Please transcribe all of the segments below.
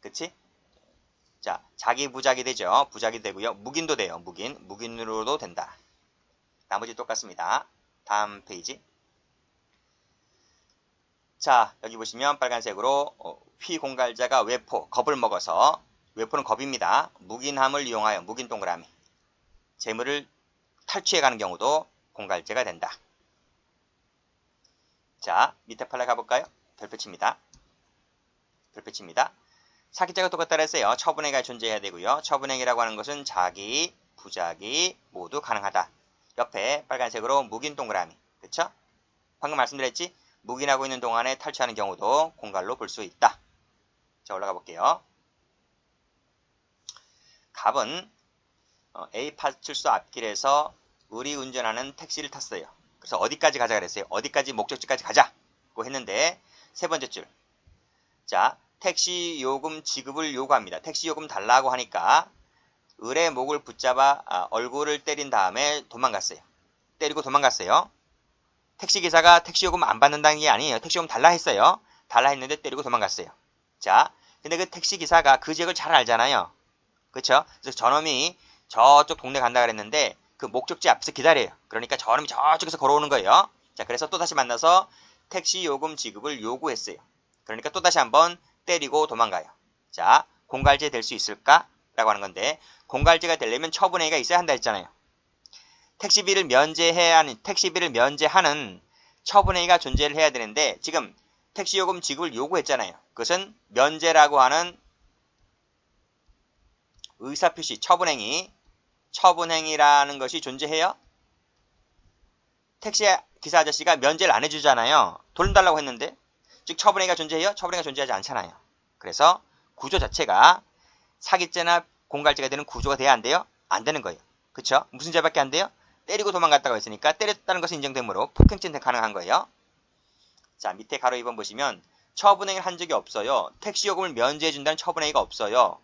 그치? 자, 자기 부작이 되죠. 부작이 되고요. 묵인도 돼요. 묵인으로도 된다. 나머지 똑같습니다. 다음 페이지. 자, 여기 보시면 빨간색으로 휘공갈자가 외포, 겁을 먹어서, 외포는 겁입니다. 묵인함을 이용하여, 묵인 동그라미, 재물을 탈취해가는 경우도 공갈죄가 된다. 자, 밑에 판례 가볼까요? 별표 칩니다. 별표 칩니다. 사기죄가 똑같다 그랬어요. 처분행위가 존재해야 되고요. 처분행위라고 하는 것은 자기, 부작이 모두 가능하다. 옆에 빨간색으로 묵인 동그라미. 그쵸? 방금 말씀드렸지? 묵인하고 있는 동안에 탈취하는 경우도 공갈로 볼 수 있다. 자, 올라가 볼게요. 갑은 A 파출소 앞길에서 의리운전하는 택시를 탔어요. 그래서 어디까지 가자 그랬어요? 어디까지 목적지까지 가자고 했는데 세 번째 줄. 자, 택시 요금 지급을 요구합니다. 택시 요금 달라고 하니까 을의 목을 붙잡아 얼굴을 때린 다음에 도망갔어요. 때리고 도망갔어요. 택시기사가 택시 요금 안 받는다는 게 아니에요. 택시 요금 달라 했어요. 달라 했는데 때리고 도망갔어요. 자, 근데 그 택시기사가 그 지역을 잘 알잖아요. 그쵸? 그래서 저놈이 저쪽 동네 간다 그랬는데 그 목적지 앞에서 기다려요. 그러니까 저놈이 저쪽에서 걸어오는 거예요. 자, 그래서 또다시 만나서 택시 요금 지급을 요구했어요. 그러니까 또다시 한번 때리고 도망가요. 자, 공갈죄 될 수 있을까? 라고 하는 건데, 공갈죄가 되려면 처분행위가 있어야 한다 했잖아요. 택시비를 면제하는 처분행위가 존재를 해야 되는데, 지금 택시 요금 지급을 요구했잖아요. 그것은 면제라고 하는 의사표시, 처분행위라는 것이 존재해요. 택시 기사 아저씨가 면제를 안 해주잖아요. 돈 달라고 했는데, 즉 처분행위가 존재해요? 처분행위가 존재하지 않잖아요. 그래서 구조 자체가 사기죄나 공갈죄가 되는 구조가 돼야 안 돼요? 안 되는 거예요. 그쵸? 무슨 죄밖에 안 돼요? 때리고 도망갔다고 했으니까 때렸다는 것은 인정되므로 폭행죄는 가능한 거예요. 자, 밑에 가로 2번 보시면 처분행위를 한 적이 없어요. 택시요금을 면제해준다는 처분행위가 없어요.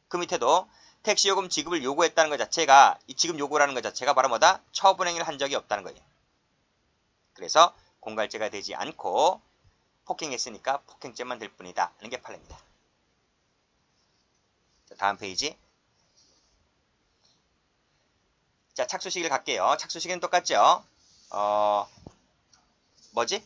그 밑에도 택시요금 지급을 요구했다는 것 자체가, 이 지급 요구라는 것 자체가 바로 뭐다? 처분행위를 한 적이 없다는 거예요. 그래서 공갈죄가 되지 않고 폭행했으니까 폭행죄만 될 뿐이다 하는 게 판례입니다. 자, 다음 페이지. 자, 착수시기를 갈게요. 착수시기는 똑같죠? 뭐지?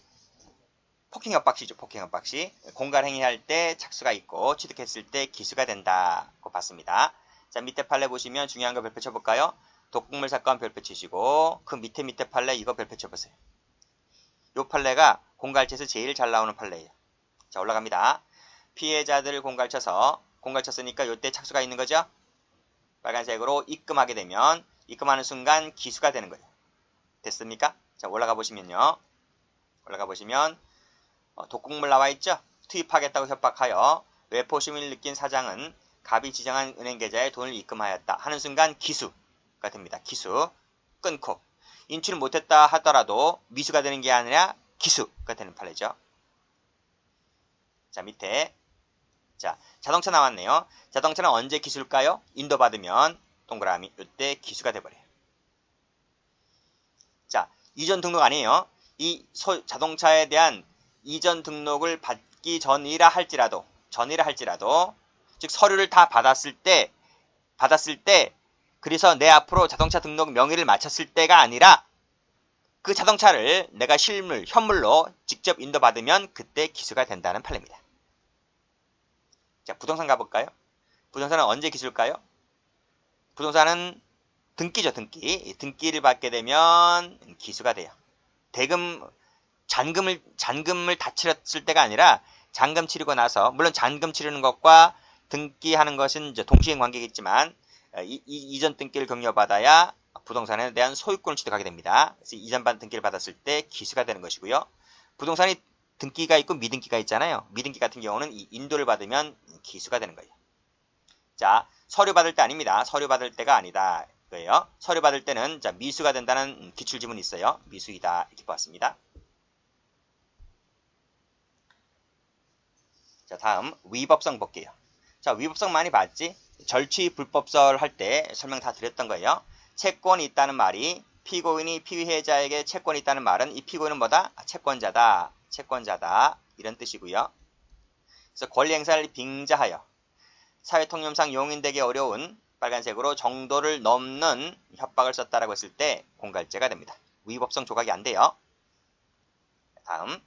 폭행 협박시죠. 폭행 협박시. 공갈행위 할 때 착수가 있고 취득했을 때 기수가 된다고 봤습니다. 자, 밑에 판례 보시면 중요한 거 별표 쳐볼까요? 독극물 사건 별표 치시고 그 밑에 판례 이거 별표 쳐보세요. 요 판례가 공갈쳐서 제일 잘 나오는 판례예요. 자, 올라갑니다. 피해자들을 공갈쳤으니까 요때 착수가 있는 거죠? 빨간색으로 입금하게 되면 입금하는 순간 기수가 되는 거예요. 됐습니까? 자, 올라가 보시면 독극물 나와 있죠? 투입하겠다고 협박하여 외포심을 느낀 사장은 갑이 지정한 은행 계좌에 돈을 입금하였다 하는 순간 기수가 됩니다. 기수. 끊고 인출을 못했다 하더라도 미수가 되는 게 아니라 기수가 되는 판례죠. 자, 밑에 자, 자동차 나왔네요. 자동차는 언제 기수일까요? 인도받으면 동그라미 이때 기수가 돼버려요. 자, 이전 등록 아니에요. 이 자동차에 대한 이전 등록을 받기 전이라 할지라도 즉 서류를 다 받았을 때 그래서 내 앞으로 자동차 등록 명의를 마쳤을 때가 아니라 그 자동차를 내가 현물로 직접 인도받으면 그때 기수가 된다는 판례입니다. 자, 부동산 가볼까요? 부동산은 언제 기수일까요? 부동산은 등기죠, 등기. 등기를 받게 되면 기수가 돼요. 잔금을 다 치렀을 때가 아니라 잔금 치르고 나서, 물론 잔금 치르는 것과 등기하는 것은 이제 동시행 관계겠지만 이전 등기를 경료받아야 부동산에 대한 소유권을 취득하게 됩니다. 그래서 이전 등기를 받았을 때 기수가 되는 것이고요. 부동산이 등기가 있고 미등기가 있잖아요. 미등기 같은 경우는 이 인도를 받으면 기수가 되는 거예요. 자, 서류 받을 때 아닙니다. 서류 받을 때가 아니다. 그예요. 서류 받을 때는 자, 미수가 된다는 기출지문이 있어요. 미수이다 이렇게 보았습니다. 자, 다음 위법성 볼게요. 자, 위법성 많이 봤지? 절취 불법설 할 때 설명 다 드렸던 거예요. 채권이 있다는 말이 피고인이 피해자에게 채권이 있다는 말은 이 피고인은 뭐다? 채권자다 이런 뜻이고요. 그래서 권리 행사를 빙자하여 사회통념상 용인되기 어려운 빨간색으로 정도를 넘는 협박을 썼다라고 했을 때 공갈죄가 됩니다. 위법성 조각이 안 돼요. 다음.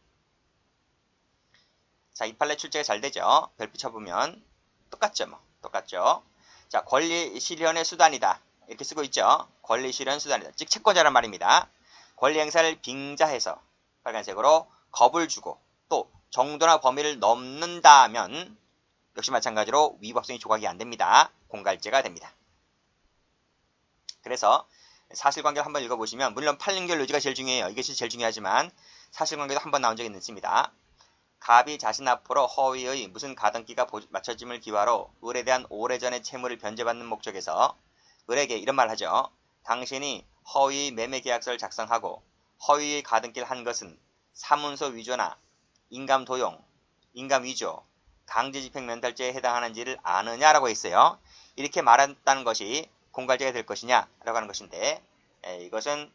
자, 이 판례 출제가 잘 되죠. 별표 쳐보면 똑같죠. 뭐 똑같죠. 자, 권리 실현의 수단이다. 이렇게 쓰고 있죠. 권리 실현 수단이다. 즉 채권자란 말입니다. 권리 행사를 빙자해서 빨간색으로 겁을 주고 또 정도나 범위를 넘는다면 역시 마찬가지로 위법성이 조각이 안 됩니다. 공갈죄가 됩니다. 그래서 사실관계를 한번 읽어보시면 물론 판결 요지가 제일 중요해요. 이것이 제일 중요하지만 사실관계도 한번 나온 적이 있습니다. 갑이 자신 앞으로 허위의 무슨 가등기가 맞춰짐을 기화로 을에 대한 오래전의 채무를 변제받는 목적에서 을에게 이런 말을 하죠. 당신이 허위 매매계약서를 작성하고 허위의 가등기를 한 것은 사문서 위조나 인감 도용, 인감 위조, 강제집행 면탈죄에 해당하는지를 아느냐라고 했어요. 이렇게 말했다는 것이 공갈죄가 될 것이냐 라고 하는 것인데 이것은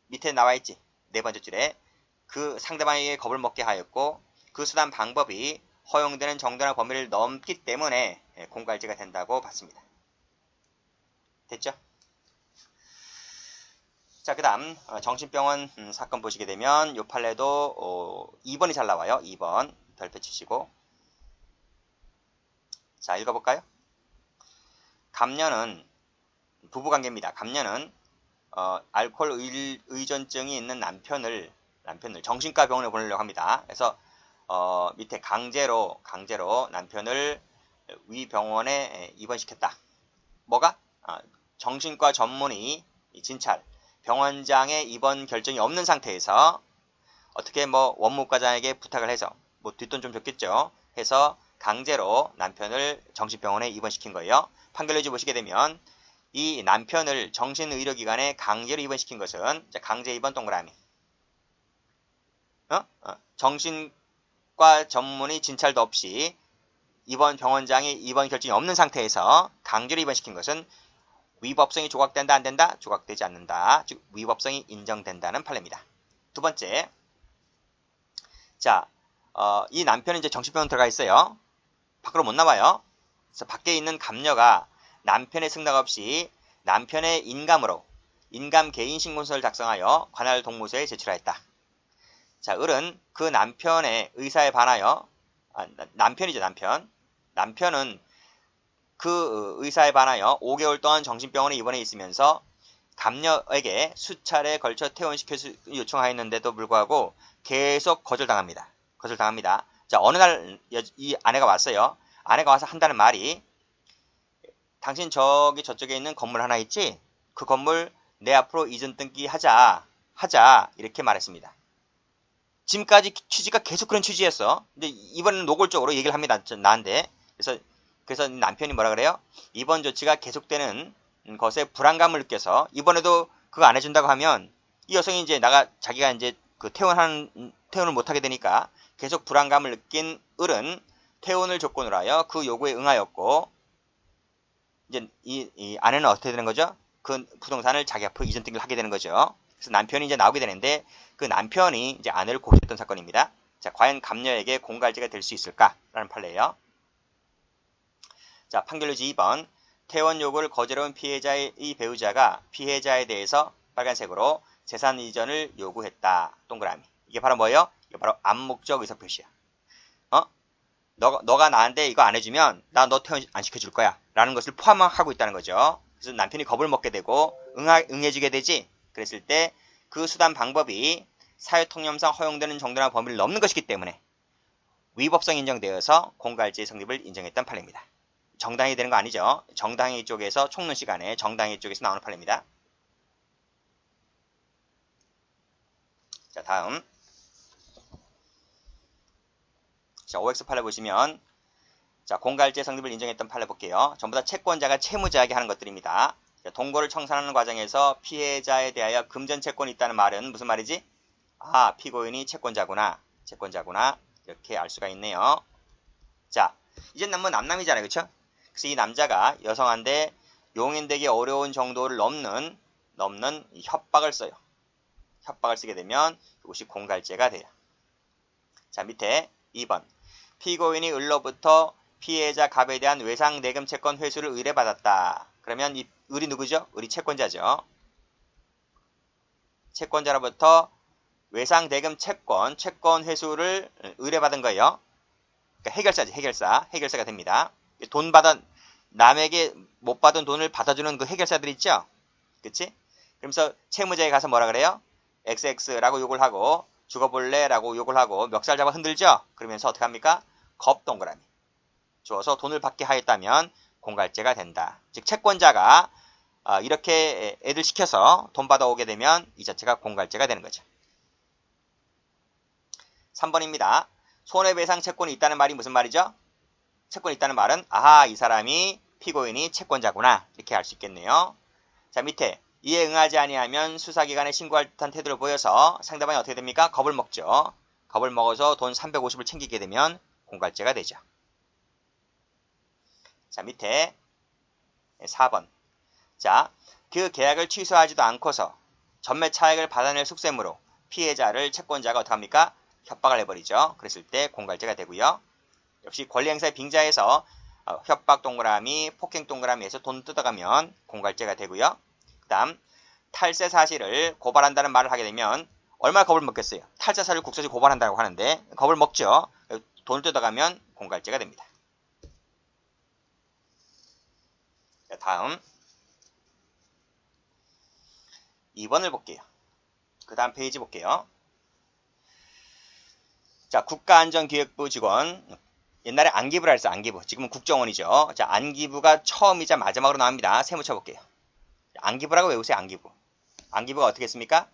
밑에 나와 있지. 네 번째 줄에 그 상대방에게 겁을 먹게 하였고 그 수단 방법이 허용되는 정도나 범위를 넘기 때문에 공갈죄가 된다고 봤습니다. 됐죠? 자, 그 다음 정신병원 사건 보시게 되면 요 판례도 2번이 잘 나와요. 2번 별표 치시고 자, 읽어볼까요? 감녀는 부부관계입니다. 감녀는 알코올 의존증이 있는 남편을 정신과 병원에 보내려고 합니다. 그래서 밑에 강제로 남편을 위 병원에 입원시켰다. 뭐가? 정신과 전문의 진찰 병원장의 입원 결정이 없는 상태에서 어떻게 뭐 원무과장에게 부탁을 해서 뭐 뒷돈 좀 줬겠죠. 해서 강제로 남편을 정신병원에 입원시킨 거예요. 판결 요지 보시게 되면 이 남편을 정신의료기관에 강제로 입원시킨 것은 강제 입원 동그라미. 정신과 전문의 진찰도 없이 입원 병원장이 입원 결정이 없는 상태에서 강제로 입원시킨 것은 위법성이 조각된다 안 된다? 조각되지 않는다. 즉 위법성이 인정된다는 판례입니다. 두 번째. 자, 이 남편은 이제 정신병원 들어가 있어요. 밖으로 못 나와요. 그래서 밖에 있는 감녀가 남편의 승낙 없이 남편의 인감으로 인감 개인 신고서를 작성하여 관할 동무서에 제출하였다. 자, 을은 그 남편의 의사에 반하여 남편이죠, 남편은 그 의사에 반하여 5개월 동안 정신병원에 입원해 있으면서 감녀에게 수차례 걸쳐 퇴원시켜 요청하였는데도 불구하고 계속 거절당합니다. 자, 어느 날 이 아내가 왔어요. 아내가 와서 한다는 말이 당신 저쪽에 있는 건물 하나 있지? 그 건물 내 앞으로 이전 등기 하자 이렇게 말했습니다. 지금까지 취지가 계속 그런 취지였어. 근데 이번에는 노골적으로 얘기를 합니다. 나한테. 그래서 남편이 뭐라 그래요? 이번 조치가 계속되는 것에 불안감을 느껴서 이번에도 그거 안 해준다고 하면 이 여성이 이제 자기가 이제 그 퇴원을 못하게 되니까 계속 불안감을 느낀 을은 퇴원을 조건으로 하여 그 요구에 응하였고 이제 이 아내는 어떻게 되는 거죠? 그 부동산을 자기 앞으로 이전 등기를 하게 되는 거죠. 그래서 남편이 이제 나오게 되는데 그 남편이 이제 아내를 고소했던 사건입니다. 자, 과연 감녀에게 공갈죄가 될 수 있을까라는 판례예요. 자, 판결 요지 2번. 퇴원 요구를 거절해온 피해자의 배우자가 피해자에 대해서 빨간색으로 재산 이전을 요구했다. 동그라미. 이게 바로 뭐예요? 이게 바로 암묵적 의사표시야. 너가 나한테 이거 안 해주면 나 너 퇴원 안 시켜줄 거야. 라는 것을 포함하고 있다는 거죠. 그래서 남편이 겁을 먹게 되고 응해주게 되지. 그랬을 때 그 수단 방법이 사회통념상 허용되는 정도나 범위를 넘는 것이기 때문에 위법성 인정되어서 공갈죄 성립을 인정했던 판례입니다. 정당이 되는 거 아니죠. 정당의 쪽에서 총론 시간에 정당의 쪽에서 나오는 판례입니다. 자, 다음. 자, OX 판례 보시면 자, 공갈죄 성립을 인정했던 판례 볼게요. 전부 다 채권자가 채무자에게 하는 것들입니다. 자, 동거를 청산하는 과정에서 피해자에 대하여 금전 채권이 있다는 말은 무슨 말이지? 피고인이 채권자구나. 이렇게 알 수가 있네요. 자, 이제 남남이잖아요. 그쵸? 그래서 이 남자가 여성한테 용인되기 어려운 정도를 넘는 이 협박을 써요. 협박을 쓰게 되면 그것이 공갈죄가 돼요. 자, 밑에 2번. 피고인이 을로부터 피해자 갑에 대한 외상대금 채권 회수를 의뢰받았다. 그러면 이 을이 누구죠? 을이 채권자죠. 채권자로부터 외상대금 채권 회수를 의뢰받은 거예요. 그러니까 해결사지, 해결사가 됩니다. 돈 받아, 남에게 못 받은 돈을 받아주는 그 해결사들 있죠? 그치? 그러면서 채무자에 가서 뭐라 그래요? XX라고 욕을 하고, 죽어볼래? 라고 욕을 하고, 멱살 잡아 흔들죠? 그러면서 어떻게 합니까? 겁 동그라미 주어서 돈을 받게 하였다면 공갈죄가 된다. 즉, 채권자가 이렇게 애들 시켜서 돈 받아오게 되면 이 자체가 공갈죄가 되는 거죠. 3번입니다. 손해배상 채권이 있다는 말이 무슨 말이죠? 채권이 있다는 말은 아하, 이 사람이 피고인이 채권자구나, 이렇게 알 수 있겠네요. 자, 밑에 이에 응하지 아니하면 수사기관에 신고할 듯한 태도를 보여서 상대방이 어떻게 됩니까? 겁을 먹죠. 겁을 먹어서 돈 350을 챙기게 되면 공갈죄가 되죠. 자, 밑에 4번. 자, 그 계약을 취소하지도 않고서 전매 차액을 받아낼 속셈으로 피해자를 채권자가 어떻게 합니까? 협박을 해버리죠. 그랬을 때 공갈죄가 되고요. 역시 권리행사의 빙자에서 협박 동그라미, 폭행 동그라미에서 돈 뜯어가면 공갈죄가 되고요. 그 다음 탈세 사실을 고발한다는 말을 하게 되면 얼마나 겁을 먹겠어요. 탈세 사실을 국세지 고발한다고 하는데 겁을 먹죠. 돈을 뜯어가면 공갈죄가 됩니다. 자, 다음 2번을 볼게요. 그 다음 페이지 볼게요. 자, 국가안전기획부 직원, 옛날에 안기부라 했어. 안기부. 지금은 국정원이죠. 자, 안기부가 처음이자 마지막으로 나옵니다. 세무 쳐볼게요. 안기부라고 외우세요. 안기부. 안기부가 어떻게 했습니까?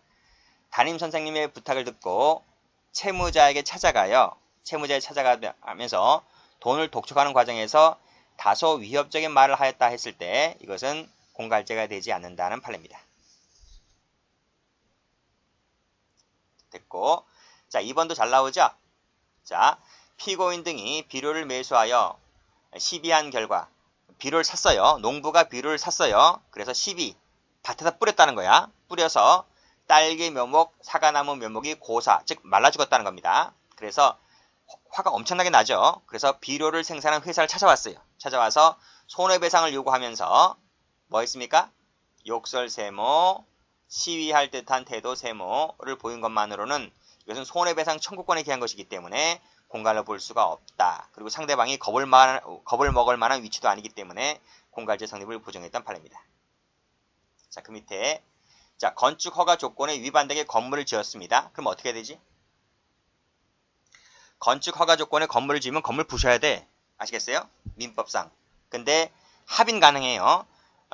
담임 선생님의 부탁을 듣고 채무자에게 찾아가요. 채무자에 찾아가면서 돈을 독촉하는 과정에서 다소 위협적인 말을 하였다 했을 때 이것은 공갈죄가 되지 않는다는 판례입니다. 됐고, 자, 2번도 잘 나오죠? 자, 피고인 등이 비료를 매수하여 시비한 결과, 비료를 샀어요. 농부가 비료를 샀어요. 그래서 시비, 밭에다 뿌렸다는 거야. 뿌려서 딸기 묘목, 사과나무 묘목이 고사, 즉 말라 죽었다는 겁니다. 그래서 화가 엄청나게 나죠. 그래서 비료를 생산한 회사를 찾아왔어요. 찾아와서 손해배상을 요구하면서 뭐 했습니까? 욕설세모, 시위할 듯한 태도 세모를 보인 것만으로는 이것은 손해배상 청구권에 기한 것이기 때문에 공갈로 볼 수가 없다. 그리고 상대방이 겁을 먹을 만한 위치도 아니기 때문에 공갈죄 성립을 부정했던 판례입니다. 자, 그 밑에 자, 건축 허가 조건에 위반되게 건물을 지었습니다. 그럼 어떻게 되지? 건축 허가 조건에 건물을 지으면 건물 부셔야 돼. 아시겠어요? 민법상. 근데 합의는 가능해요.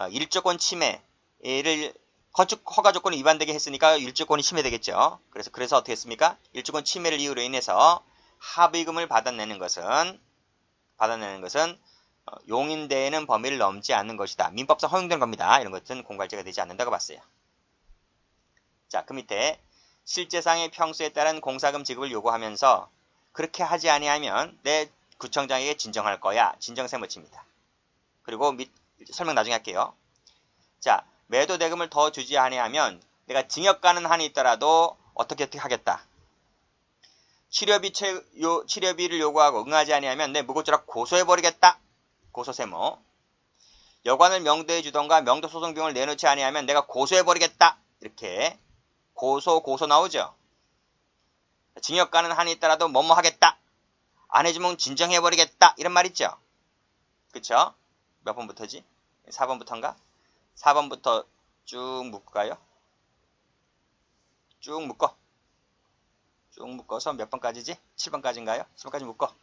일조권 침해를 건축 허가 조건이 위반되게 했으니까 일조권이 침해되겠죠. 그래서 어떻게 했습니까? 일조권 침해를 이유로 인해서 합의금을 받아내는 것은 용인되는 범위를 넘지 않는 것이다. 민법상 허용되는 겁니다. 이런 것은 공갈죄가 되지 않는다고 봤어요. 자, 그 밑에 실제상의 평수에 따른 공사금 지급을 요구하면서 그렇게 하지 아니하면 내 구청장에게 진정할 거야. 진정세무칩니다. 그리고 설명 나중에 할게요. 자, 매도 대금을 더 주지 아니하면 내가 징역 가는 한이 있더라도 어떻게 하겠다. 치료비를 요구하고 응하지 아니하면 내 무고죄라 고소해버리겠다. 고소세모. 여관을 명도해 주던가 명도소송 비용을 내놓지 아니하면 내가 고소해버리겠다. 이렇게 고소 나오죠. 징역 가는 한이 있더라도 뭐뭐 하겠다. 안 해주면 진정해버리겠다. 이런 말 있죠. 그쵸? 몇 번부터지? 4번부터인가? 4번부터 쭉 묶을까요? 쭉 묶어서 몇 번까지지? 7번까지인가요? 7번까지 묶어.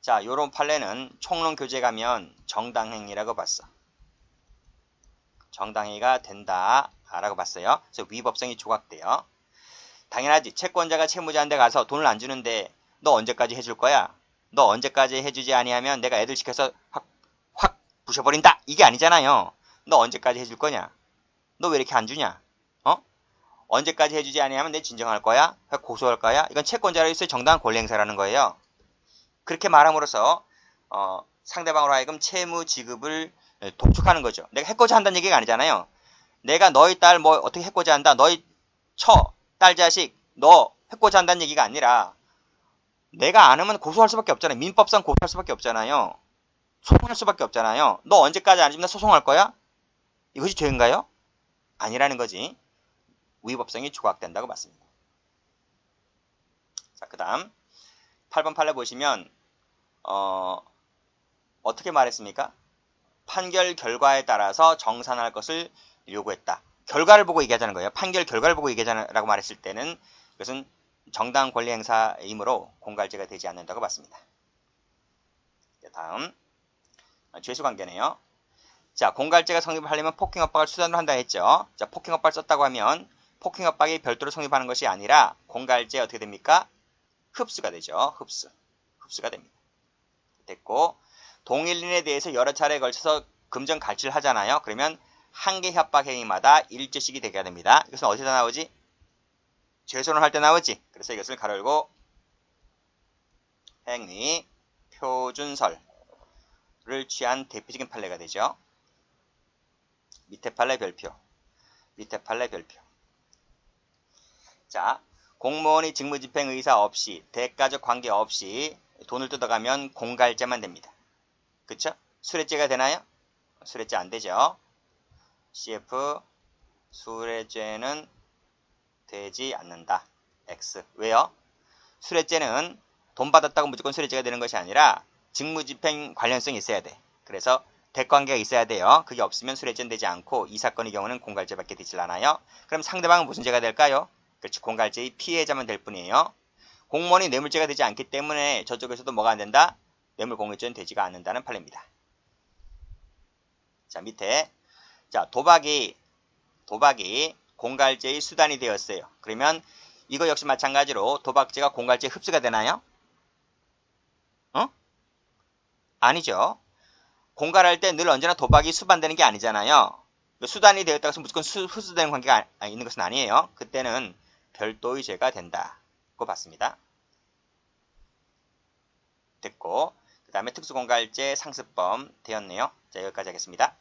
자, 요런 판례는 총론 교재 가면 정당행위라고 봤어. 정당행위가 된다 라고 봤어요. 그래서 위법성이 조각돼요. 당연하지. 채권자가 채무자한테 가서 돈을 안 주는데 너 언제까지 해줄 거야? 너 언제까지 해주지 아니하면 내가 애들 시켜서 확 부셔버린다. 이게 아니잖아요. 너 언제까지 해줄 거냐? 너 왜 이렇게 안 주냐? 언제까지 해주지 아니하면 내 진정할 거야? 고소할 거야? 이건 채권자로서의 정당한 권리 행사라는 거예요. 그렇게 말함으로써 상대방으로 하여금 채무 지급을 독촉하는 거죠. 내가 해코지 한다는 얘기가 아니잖아요. 내가 너희 딸 뭐 어떻게 해코지 한다. 너희 딸 자식 너 해코지 한다는 얘기가 아니라 내가 안 하면 고소할 수밖에 없잖아요. 민법상 고소할 수밖에 없잖아요. 소송할 수밖에 없잖아요. 너 언제까지 안 해주면 소송할 거야? 이것이 죄인가요? 아니라는 거지. 위법성이 조각된다고 봤습니다. 자, 그 다음 8번 판례 보시면 어떻게 말했습니까? 판결 결과에 따라서 정산할 것을 요구했다. 결과를 보고 얘기하자는 거예요. 판결 결과를 보고 얘기하자라고 말했을 때는 이것은 정당 권리 행사이므로 공갈죄가 되지 않는다고 봤습니다. 다음 죄수 관계네요. 자, 공갈죄가 성립하려면 폭행 협박을 수단으로 한다 했죠. 자, 폭행 협박을 썼다고 하면 폭행 협박이 별도로 성립하는 것이 아니라 공갈죄 어떻게 됩니까? 흡수가 되죠. 흡수가 됩니다. 됐고, 동일인에 대해서 여러 차례에 걸쳐서 금전 갈취를 하잖아요. 그러면 한 개 협박 행위마다 일죄씩이 되게 됩니다. 이것은 어디서 나오지? 죄손을 할 때 나오지. 그래서 이것을 가로 열고 행위 표준설을 취한 대표적인 판례가 되죠. 밑에 판례 별표. 자, 공무원이 직무집행 의사 없이 대가적 관계 없이 돈을 뜯어가면 공갈죄만 됩니다. 그쵸? 수뢰죄가 되나요? 수뢰죄 안 되죠. CF 수뢰죄는 되지 않는다. X. 왜요? 수뢰죄는 돈 받았다고 무조건 수뢰죄가 되는 것이 아니라 직무집행 관련성이 있어야 돼. 그래서 대관계가 있어야 돼요. 그게 없으면 수뢰죄는 되지 않고 이 사건의 경우는 공갈죄밖에 되질 않아요. 그럼 상대방은 무슨 죄가 될까요? 그렇지, 공갈죄의 피해자만 될 뿐이에요. 공무원이 뇌물죄가 되지 않기 때문에 저쪽에서도 뭐가 안 된다? 뇌물공여죄는 되지가 않는다는 판례입니다. 자, 밑에 자, 도박이 공갈죄의 수단이 되었어요. 그러면 이거 역시 마찬가지로 도박죄가 공갈죄 흡수가 되나요? 아니죠. 공갈할 때 늘 언제나 도박이 수반되는 게 아니잖아요. 수단이 되었다고 해서 무조건 흡수되는 관계가 있는 것은 아니에요. 그때는 별도의 죄가 된다고 봤습니다. 됐고, 그 다음에 특수공갈죄 상습범 되었네요. 자, 여기까지 하겠습니다.